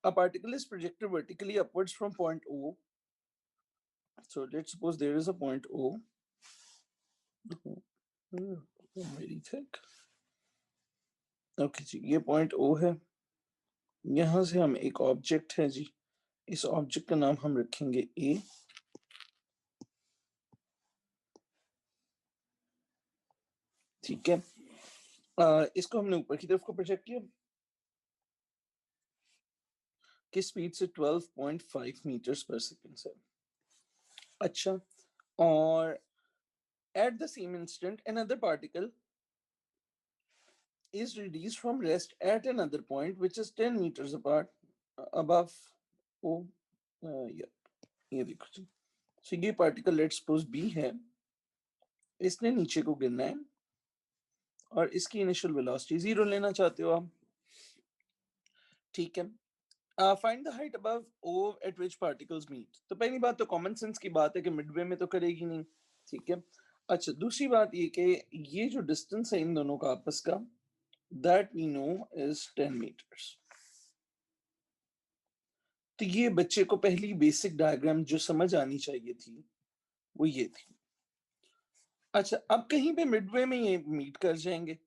A particle is projected vertically upwards from point O. So let's suppose there is a point O. Very thick. Okay जी, ये point O है। यहां से हम एक object है जी, इस ऑब्जेक्ट का नाम हम रखेंगे A। ठीक है, इसको हमने ऊपर की तरफ को प्रोजेक्ट किया, किस स्पीड से? 12.5 मीटर्स पर सेकंड से। अच्छा, और at the same instant another particle is released from rest at another point which is 10 meters apart above O। yeah, ये देखो जी, so ये पार्टिकल लेट्स सपोज B है, इसने नीचे को गिरना है और इसकी इनिशियल वेलोसिटी 0 लेना चाहते हो आप। ठीक है, find the height above O at which particles meet. तो पहली बात तो कॉमन सेंस की बात है कि मिडवे में तो करेगी नहीं। ठीक है, अच्छा दूसरी बात ये कि ये जो डिस्टेंस है इन दोनों का आपस का, that we know is 10 metres. तो ये बच्चे को पहली बेसिक डायग्राम जो समझ आनी चाहिए थी वो ये थी। अच्छा, अब कहीं पे मिडवे में ये मीट कर जाएंगे,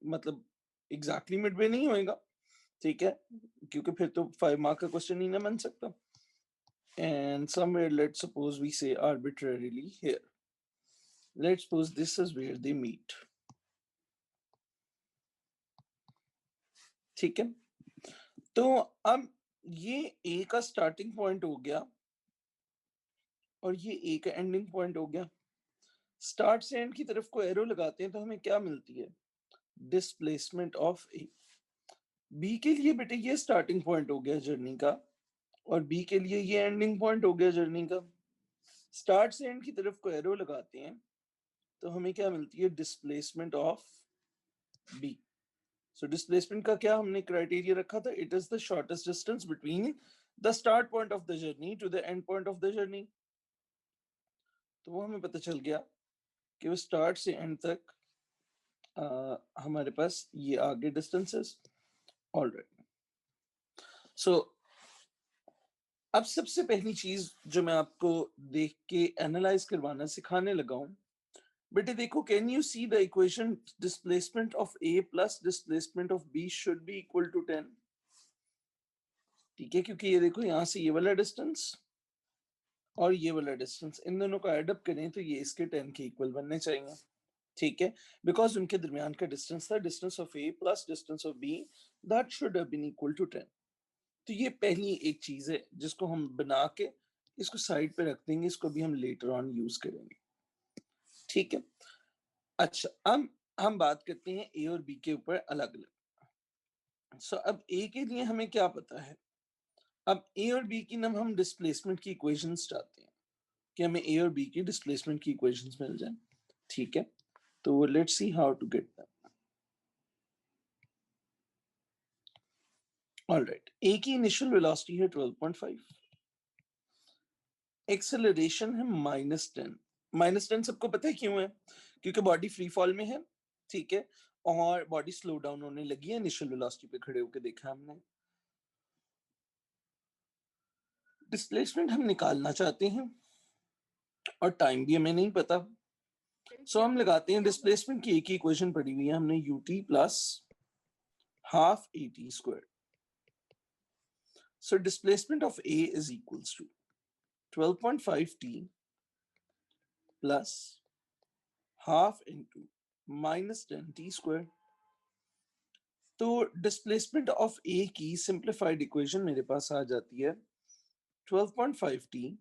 मतलब एग्जैक्टली मिडवे नहीं होएगा, ठीक है, क्योंकि फिर तो 5 मार्क का क्वेश्चन ही ना बन सकता। And somewhere let's suppose we say arbitrarily here, let's suppose this is where they meet. ठीक है, तो अब ये ए का स्टार्टिंग पॉइंट हो गया और ये ए का एंडिंग पॉइंट हो गया। स्टार्ट से एंड की तरफ को एरो लगाते हैं तो हमें क्या मिलती है? Displacement of A. बी के लिए बेटे ये स्टार्टिंग पॉइंट हो गया जर्नी का और बी के लिए ये एंडिंग पॉइंट हो गया जर्नी का। स्टार्ट से एंड की तरफ को एरो लगाते हैं तो हमें क्या मिलती है? Displacement of B. So displacement का क्या हमने क्राइटेरिया रखा था? It is the shortest distance between the start point of the journey to the end point of the journey. तो वो हमें पता चल गया कि वो स्टार्ट से एंड तक हमारे पास ये आगे डिस्टेंसेस। ऑलराइट, सो अब सबसे पहली चीज जो मैं आपको देख के एनालाइज करवाना सिखाने लगा हूं, बेटे देखो, can you see the equation displacement of A plus displacement of B should be equal to 10। ठीक है, क्योंकि ये देखो यहां से ये वाला डिस्टेंस और ये वाला डिस्टेंस, इन दोनों को ऐड अप करें तो ये इसके 10 के इक्वल बनने चाहिए। ठीक है, बिकॉज उनके दरमियान का डिस्टेंस था distance of A plus distance of B, that should have been equal to 10। तो ये पहली एक चीज है जिसको हम बना के इसको साइड पे रख देंगे, इसको भी हम लेटर ऑन यूज करेंगे। ठीक है, अच्छा अब हम बात करते हैं ए और बी के ऊपर अलग अलग। सो अब ए के लिए हमें क्या पता है? अब ए और बी की ना हम डिस्प्लेसमेंट की इक्वेशंस चाहते हैं कि हमें ए और बी की डिस्प्लेसमेंट की इक्वेशंस मिल जाए। ठीक है, तो let's see how to get that. Alright, A की इनिशियल वेलोसिटी है 12.5, एक्सेलरेशन है -10। -10 सबको पता है क्यों है? क्योंकि बॉडी फ्री फॉल में है। ठीक है, और बॉडी स्लो डाउन होने लगी है इनिशियल वेलोसिटी पे खड़े होकर, देखा हमने। डिस्प्लेसमेंट हम निकालना चाहते हैं और टाइम भी हमें नहीं पता, सो हम लगाते हैं डिस्प्लेसमेंट की एक ही इक्वेशन पड़ी हुई है हमने, u t plus half a t square. So displacement of A is equals to 12.5 t plus half into -10 t square. तो डिस्प्लेसमेंट ऑफ ए की सिंप्लीफाइड इक्वेशन मेरे पास आ जाती है 12.5 टी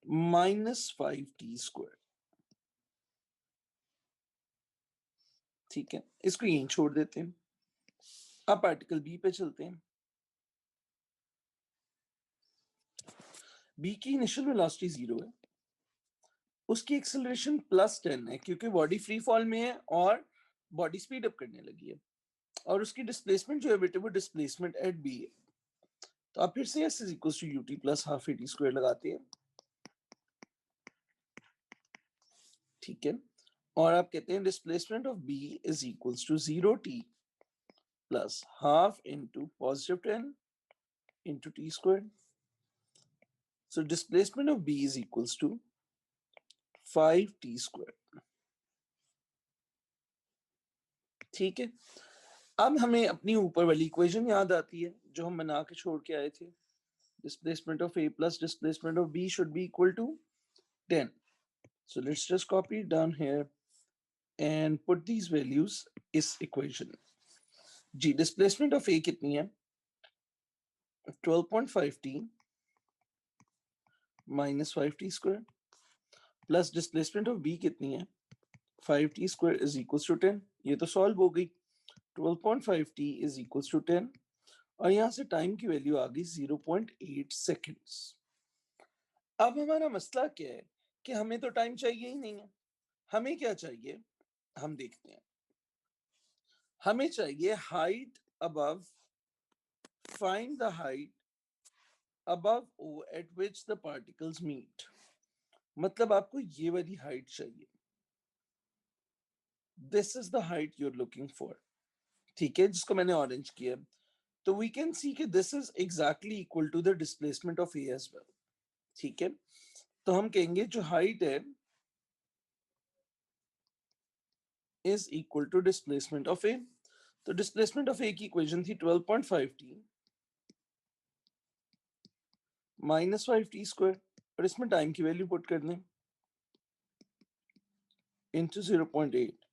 -5 टी स्क्वायर। ठीक है, इसको यहीं छोड़ देते हैं। अब पार्टिकल बी पे चलते हैं। बी की इनिशियल वेलोसिटी 0 है, उसकी एक्सेलरेशन +10 है क्योंकि बॉडी फ्री फॉल में है और बॉडी स्पीड अप करने लगी है, और उसकी डिस्प्लेसमेंट जो है बेटे वो डिस्प्लेसमेंट एट बी है। तो आप फिर से s is equal to u t plus half a t square लगाते हैं। ठीक है, और आप कहते हैं displacement of B is equals to 0 t plus half into positive 10 into t squared. So displacement of B is equals to 5t squared. ठीक है, अब हमें अपनी ऊपर वाली इक्वेशन याद आती है जो हम बना के छोड़ के आए थे. Displacement of A plus displacement of B should be equal to 10. So let's just copy it down here and put these values इस equation. Ji displacement of A कितनी है? 12.5t minus 5t square plus displacement of B कितनी है? 5t square is equals to 10. ये तो solve हो गई. 12.5t is equals to 10 और यहां से टाइम की वैल्यू आ गई 0.8 सेकेंड्स. अब हमारा मसला क्या है कि हमें तो टाइम चाहिए ही नहीं है. हमें क्या चाहिए हम देखते हैं. हमें चाहिए height above, find the height above O at which the particles meet. मतलब आपको ये वाली हाइट चाहिए. This is the height you're looking for. ठीक है, जिसको मैंने ऑरेंज किया. तो we can see कि this is exactly equal to the displacement of A as well. ठीक है, तो हम कहेंगे जो हाइट है is equal to displacement of A. तो displacement of A की इक्वेशन थी 12.5t minus 5t square और इसमें टाइम की वैल्यू पुट कर दें into 0.8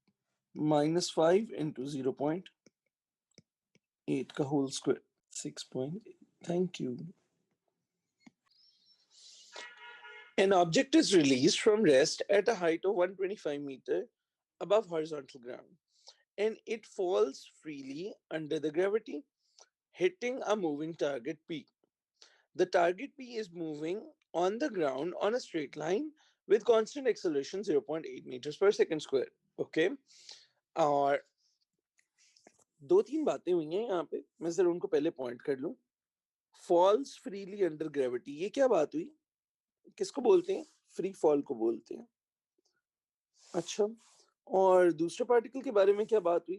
minus 5 into 0.8 का whole square 6.8. Thank you. An object is released from rest at a height of 125 meter above horizontal ground and it falls freely under the gravity, hitting a moving target P. The target P is moving on the ground on a straight line with constant acceleration 0.8 meters per second square. Okay. और दो तीन बातें हुई हैं यहाँ पे, मैं जरा उनको पहले पॉइंट कर लूं. फॉल्स फ्रीली अंडर ग्रेविटी, ये क्या बात हुई? किसको बोलते हैं? फ्री फॉल को बोलते हैं. अच्छा, और दूसरे पार्टिकल के बारे में क्या बात हुई?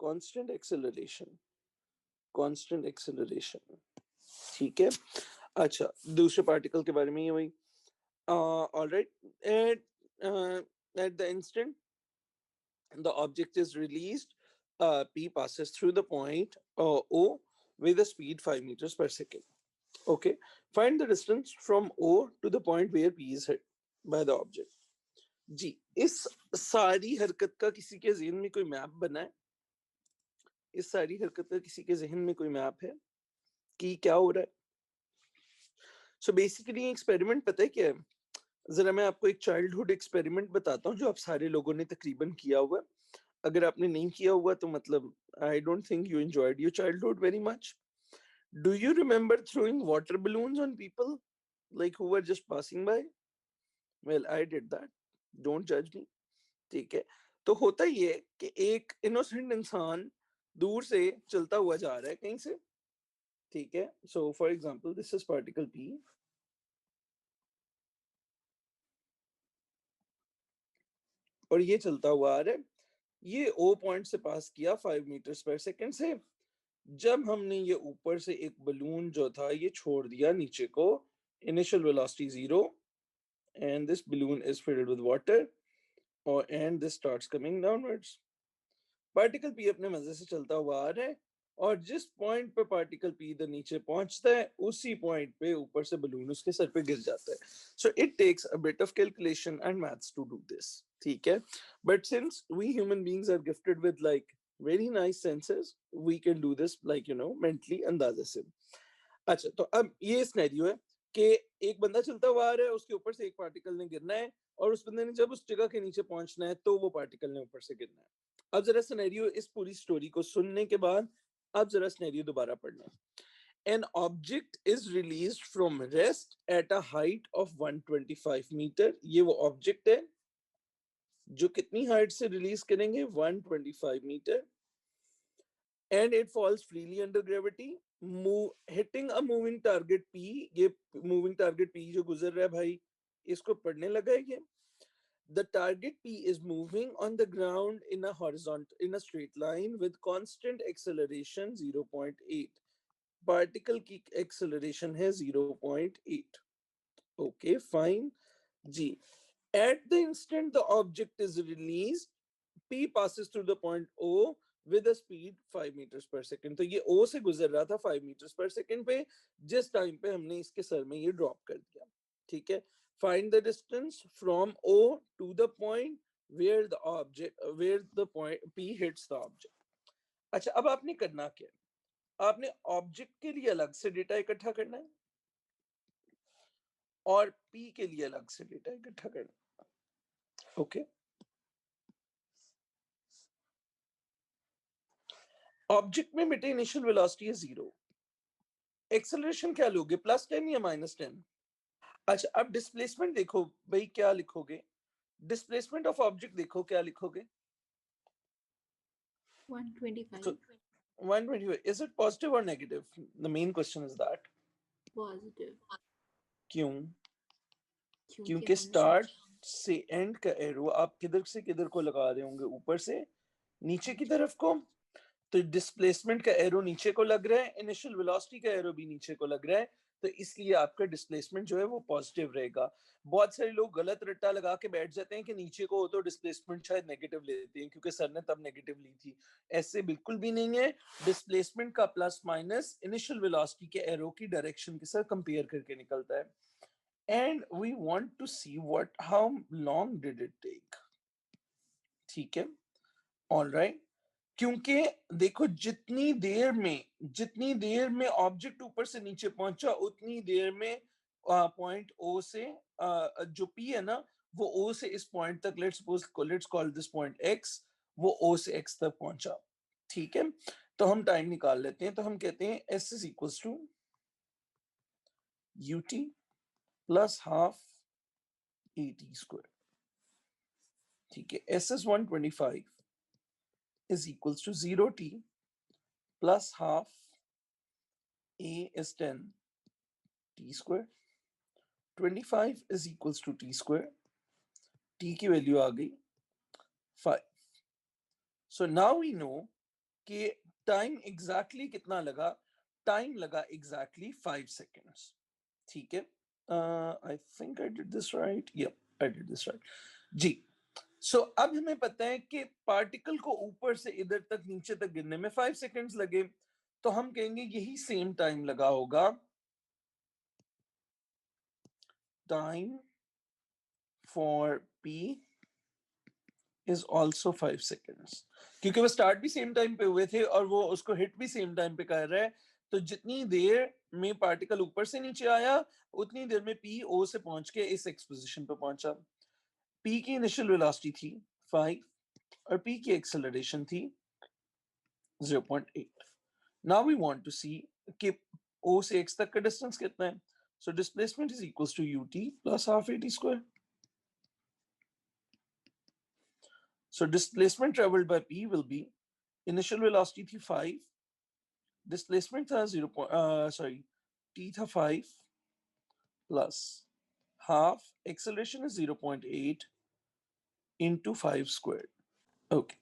Constant acceleration. कांस्टेंट एक्सेलरेशन, ठीक है. अच्छा, दूसरे पार्टिकल के बारे में ये हुई. Alright, at the instant the object is released, P passes through the point O with a speed 5 meters per second. Okay, find the distance from O to the point where P is hit by the object. जी, इस सारी हरकत का किसी के ज़हन में कोई map बना है? इस सारी हरकत का किसी के ज़हन में कोई मैप है कि क्या हो रहा है? सो बेसिकली एक्सपेरिमेंट पता है क्या है? जरा मैं आपको एक चाइल्डहुड एक्सपेरिमेंट बताता हूँ जो आप सारे लोगों ने तकरीबन किया हुआ. अगर आपने नहीं किया हुआ तो मतलब I don't think you enjoyed your childhood very much. Do you remember throwing water balloons on people like who were just passing by? Well I did that, don't जज मी. ठीक है, तो होता ये है कि एक इनोसेंट इंसान दूर से चलता हुआ जा रहा है कहीं से. ठीक है, so for example this is particle P और ये चलता हुआ आ रहा है. ये ओ पॉइंट से पास किया 5 मीटर पर सेकंड से. जब हमने ये ऊपर से एक बलून जो था ये छोड़ दिया नीचे को, initial velocity 0 and this balloon is filled with water and this starts coming downwards. Particle P अपने मजे से चलता हुआ आ रहा है और जिस पॉइंट पे पार्टिकल पी इधर नीचे पहुंचता है उसी पॉइंट पे ऊपर से बलून उसके सर पे गिर जाता है. So it takes a bit of calculation and maths to do this. ठीक है, but since we human beings are gifted with like very nice senses, we can do this like you know mentally अंदाजे से. अच्छा, तो अब ये scenario है कि एक बंदा चलता हुआ आ रहा है, उसके ऊपर से एक पार्टिकल ने गिरना है और उस बंदे ने जब उस जगह के नीचे पहुंचना है तो वो पार्टिकल ने ऊपर से गिरना है. अब जरा सिनेरियो, इस पूरी स्टोरी को सुनने के बाद अब जरा सिनेरियो दोबारा पढ़ना. An object is released from rest at a height of 125 metre. ये वो ऑब्जेक्ट है जो कितनी हाइट से रिलीज करेंगे? 125 metre. And it falls freely under gravity, hitting a moving target P. ये moving target P जो गुजर रहा है भाई, इसको पढ़ने लगा है ये. The target P is moving on the ground in a straight line with constant acceleration 0.8. Particle की acceleration है 0.8. Okay, fine. G. At the instant the object is released, P passes through the point O with a speed 5 meters per second. तो ये O से गुजर रहा था 5 meters per second पे, जिस टाइम पे हमने इसके सर में ये ड्रॉप कर दिया. ठीक है. Find the distance from O to the point where the point P hits the object. अच्छा, अब आपने करना क्या है? आपने ऑब्जेक्ट के लिए अलग से डेटा इकट्ठा करना है और P के लिए अलग से डेटा इकट्ठा करना है. ओके. ऑब्जेक्ट में बेटे इनिशियल वेलोसिटी है 0. एक्सेलरेशन क्या लोगे, +10 या -10? अच्छा, अब डिस्प्लेसमेंट देखो भाई, क्या लिखोगे? डिस्प्लेसमेंट ऑफ ऑब्जेक्ट देखो, क्या लिखोगे? 125. 125. Is it positive or negative? The main question is that. Positive. क्यों? क्योंकि क्योंकि स्टार्ट से एंड का एरो आप किधर से किधर को लगा रहे होंगे, ऊपर से नीचे की तरफ को. तो डिस्प्लेसमेंट का एरो नीचे को लग रहा है, इनिशियल वेलोसिटी का एरो भी नीचे को लग रहा है, तो इसलिए आपका डिस्प्लेसमेंट जो है वो पॉजिटिव रहेगा. बहुत सारे लोग गलत रट्टा लगा के बैठ जाते हैं कि नीचे को हो तो डिस्प्लेसमेंट शायद नेगेटिव लेते हैं क्योंकि सर ने तब नेगेटिव ली थी. ऐसे बिल्कुल भी नहीं है. डिस्प्लेसमेंट का प्लस माइनस इनिशियल वेलोसिटी के एरो की डायरेक्शन के साथ कंपेयर करके निकलता है. And we want to see what how long did it take. ठीक है, ऑलराइट. क्योंकि देखो, जितनी देर में ऑब्जेक्ट ऊपर से नीचे पहुंचा, उतनी देर में पॉइंट ओ से जो पी है ना, वो ओ से इस पॉइंट तक, let's call this point x, वो ओ से एक्स तक पहुंचा. ठीक है, तो हम टाइम निकाल लेते हैं. तो हम कहते हैं s is equal to u t plus half a t square. ठीक है, s is 125 is equals to 0t plus half a is 10 t square. 25 is equals to t square. t की वैल्यू आ गई 5. So now we know कि time exactly कितना लगा. Time लगा exactly 5 seconds. ठीक है, I think I did this right. Yeah, I did this right. जी. सो अब हमें पता है कि पार्टिकल को ऊपर से इधर तक नीचे तक गिरने में 5 सेकेंड्स लगे, तो हम कहेंगे यही सेम टाइम लगा होगा. Time for P is also 5 seconds, क्योंकि वो स्टार्ट भी सेम टाइम पे हुए थे और वो उसको हिट भी सेम टाइम पे कर रहा है. तो जितनी देर में पार्टिकल ऊपर से नीचे आया, उतनी देर में P O से पहुंच के इस एक्सपोजिशन पे पहुंचा. P की इनिशियल वेलोसिटी थी 5 और P की एक्सेलरेशन थी 0.8. Now we want to see कि O से X तक का डिस्टेंस कितना है. So displacement is equals to ut plus half at square. So displacement traveled by P will be initial velocity थी 5, displacement था t था 5 plus half acceleration is 0.8 into 5 squared. Okay,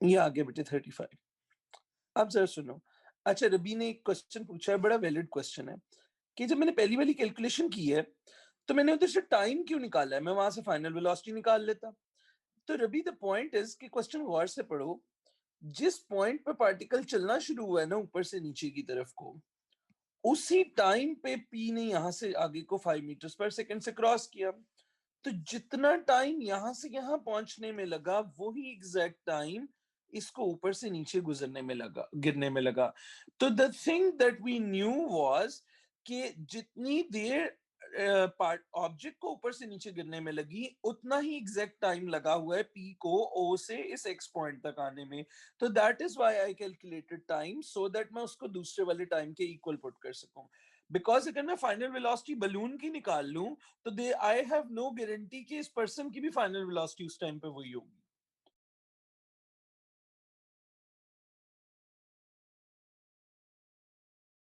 ये आ गया बेटे 35. अब जरा सुनो. अच्छा, रबी ने एक क्वेश्चन पूछा है, बड़ा वैलिड क्वेश्चन है, कि जब मैंने पहली वाली कैलकुलेशन की है तो मैंने उधर से टाइम क्यों निकाला है, मैं वहां से फाइनल वेलोसिटी निकाल लेता. तो रबी द पॉइंट इज कि क्वेश्चन गौर से पढ़ो. जिस पॉइंट पे पार्टिकल चलना शुरू हुआ है ना ऊपर से नीचे की तरफ को, उसी टाइम पे पी ने यहां से आगे को 5 मीटर्स पर सेकंड से क्रॉस किया. तो जितना टाइम यहां से यहां पहुंचने में लगा, वही एग्जैक्ट टाइम इसको ऊपर से नीचे गुजरने में लगा, गिरने में लगा. तो the thing that we knew was कि जितनी देर ऑब्जेक्ट को ऊपर से नीचे गिरने में लगी, उतना ही एग्जैक्ट टाइम लगा हुआ है पी को ओ से इस एक्स पॉइंट तक आने में. तो that is why I calculated time, so that मैं उसको दूसरे वाले टाइम के इक्वल पुट कर सकूं. बिकॉज अगर मैं फाइनल वेलोसिटी बलून की निकाल लूं, तो दे आई हैव नो गारंटी कि इस पर्सन की भी फाइनल वेलोसिटी उस टाइम पे वही होगी.